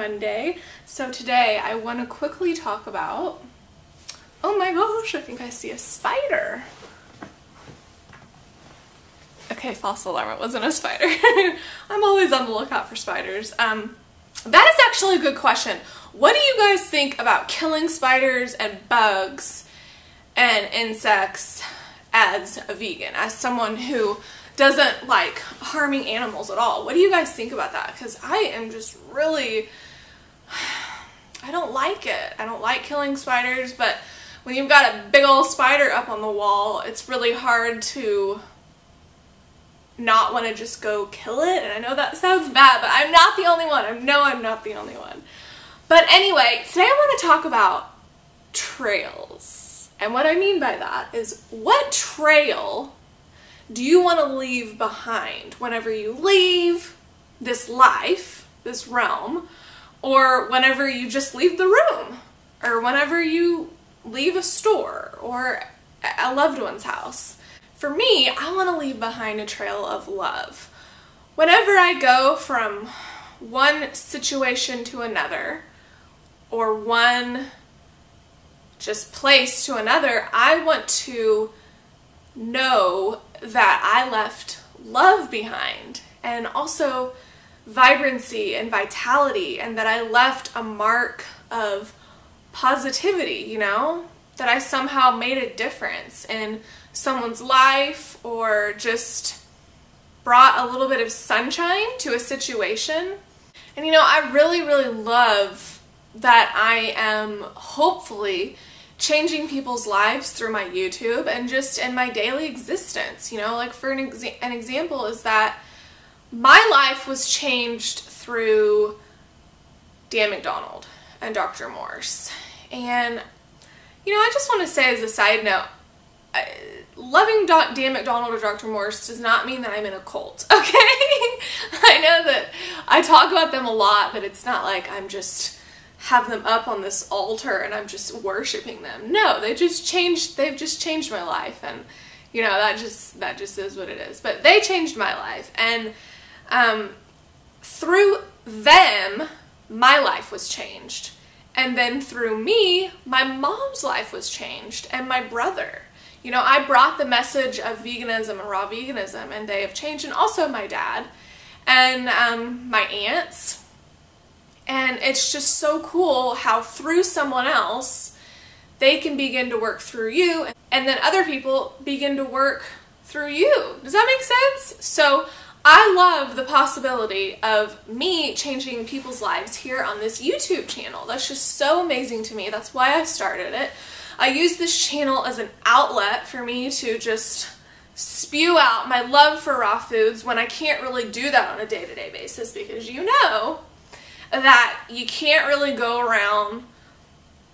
Monday. So today I want to quickly talk about, oh my gosh, I think I see a spider. Okay, false alarm, it wasn't a spider. I'm always on the lookout for spiders. That is actually a good question. What do you guys think about killing spiders and bugs and insects as a vegan, as someone who doesn't like harming animals at all? What do you guys think about that? Because I am just really, I don't like it. I don't like killing spiders, but when you've got a big old spider up on the wall, it's really hard to not want to just go kill it. And I know that sounds bad, but I'm not the only one. I'm not the only one. But anyway, today I want to talk about trails. And what I mean by that is, what trail do you want to leave behind whenever you leave this life, this realm, or whenever you just leave the room, or whenever you leave a store or a loved one's house? For me, I want to leave behind a trail of love. Whenever I go from one situation to another, or one just place to another, I want to know that I left love behind, and also vibrancy and vitality, and that I left a mark of positivity, you know? That I somehow made a difference in someone's life, or just brought a little bit of sunshine to a situation. And you know, I really love that I am hopefully changing people's lives through my YouTube and just in my daily existence. You know, like for an example is that my life was changed through Dan McDonald and Dr. Morse. And you know, I just want to say as a side note, loving Dan McDonald or Dr. Morse does not mean that I'm in a cult, okay? I know that I talk about them a lot, but it's not like I'm just have them up on this altar and I'm just worshiping them. No, they've just changed my life, and you know, that just is what it is. But they changed my life, and through them my life was changed. And then through me, my mom's life was changed, and my brother. You know, I brought the message of veganism and raw veganism, and they have changed, and also my dad and my aunts. And it's just so cool how through someone else, they can begin to work through you, and then other people begin to work through you. Does that make sense? So I love the possibility of me changing people's lives here on this YouTube channel. That's just so amazing to me. That's why I started it. I use this channel as an outlet for me to just spew out my love for raw foods when I can't really do that on a day-to-day basis, because you know that you can't really go around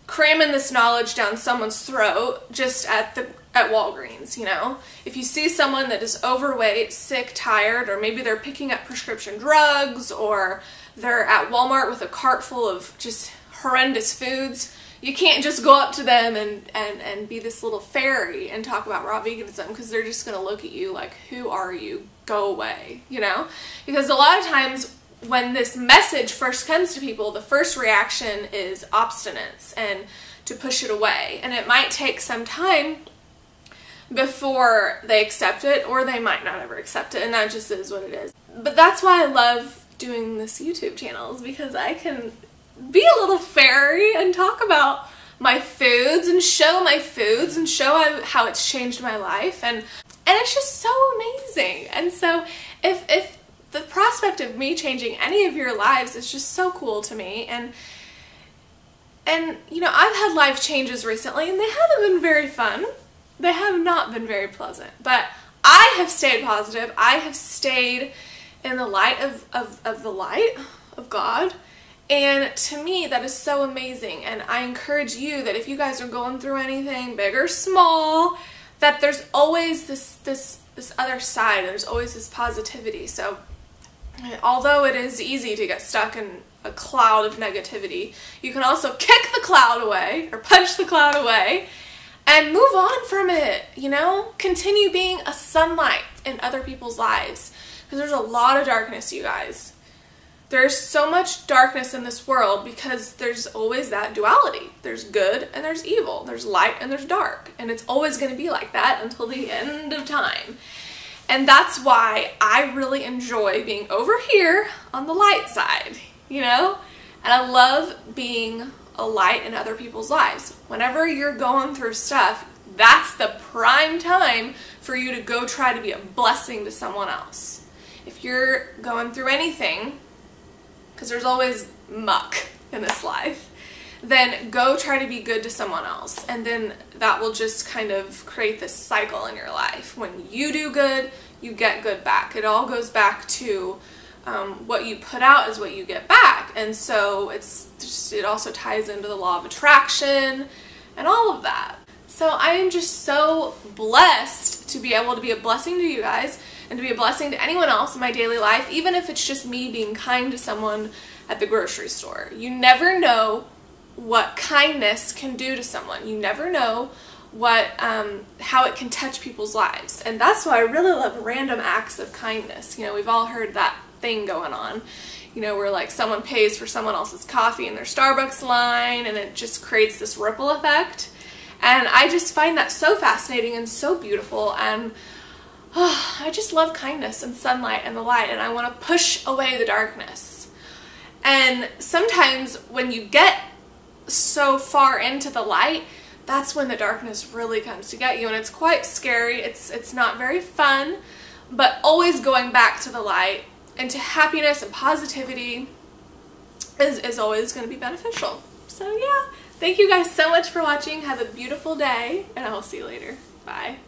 cramming this knowledge down someone's throat just at Walgreens, you know? If you see someone that is overweight, sick, tired, or maybe they're picking up prescription drugs, or they're at Walmart with a cart full of just horrendous foods, you can't just go up to them and be this little fairy and talk about raw veganism, because they're just going to look at you like, who are you? Go away, you know? Because a lot of times when this message first comes to people, the first reaction is obstinance and to push it away. And it might take some time before they accept it, or they might not ever accept it, and that just is what it is. But that's why I love doing this YouTube channel, is because I can be a little fairy and talk about my foods and show my foods and show how it's changed my life, and it's just so amazing. And so if the prospect of me changing any of your lives is just so cool to me, and you know, I've had life changes recently, and they haven't been very fun. They have not been very pleasant, but I have stayed positive. I have stayed in the light of the light of God, and to me that is so amazing. And I encourage you that if you guys are going through anything, big or small, that there's always this other side. There's always this positivity. So although it is easy to get stuck in a cloud of negativity, you can also kick the cloud away, or punch the cloud away, and move on from it, you know? Continue being a sunlight in other people's lives, because there's a lot of darkness, you guys. There's so much darkness in this world because there's always that duality. There's good and there's evil. There's light and there's dark. And it's always going to be like that until the end of time. And that's why I really enjoy being over here on the light side, you know? And I love being a light in other people's lives. Whenever you're going through stuff, that's the prime time for you to go try to be a blessing to someone else. If you're going through anything, because there's always muck in this life, then go try to be good to someone else. And then that will just kind of create this cycle in your life. When you do good, you get good back. It all goes back to what you put out is what you get back. And so it also ties into the law of attraction and all of that. So I am just so blessed to be able to be a blessing to you guys and to be a blessing to anyone else in my daily life, even if it's just me being kind to someone at the grocery store. You never know what kindness can do to someone. You never know what how it can touch people's lives. And that's why I really love random acts of kindness. You know, we've all heard that thing going on, you know, where like someone pays for someone else's coffee in their Starbucks line, and it just creates this ripple effect. And I just find that so fascinating and so beautiful, and I just love kindness and sunlight and the light, and I want to push away the darkness. And sometimes when you get so far into the light, that's when the darkness really comes to get you, and it's quite scary. It's not very fun, but always going back to the light and to happiness and positivity is always going to be beneficial. So yeah, thank you guys so much for watching. Have a beautiful day, and I will see you later. Bye.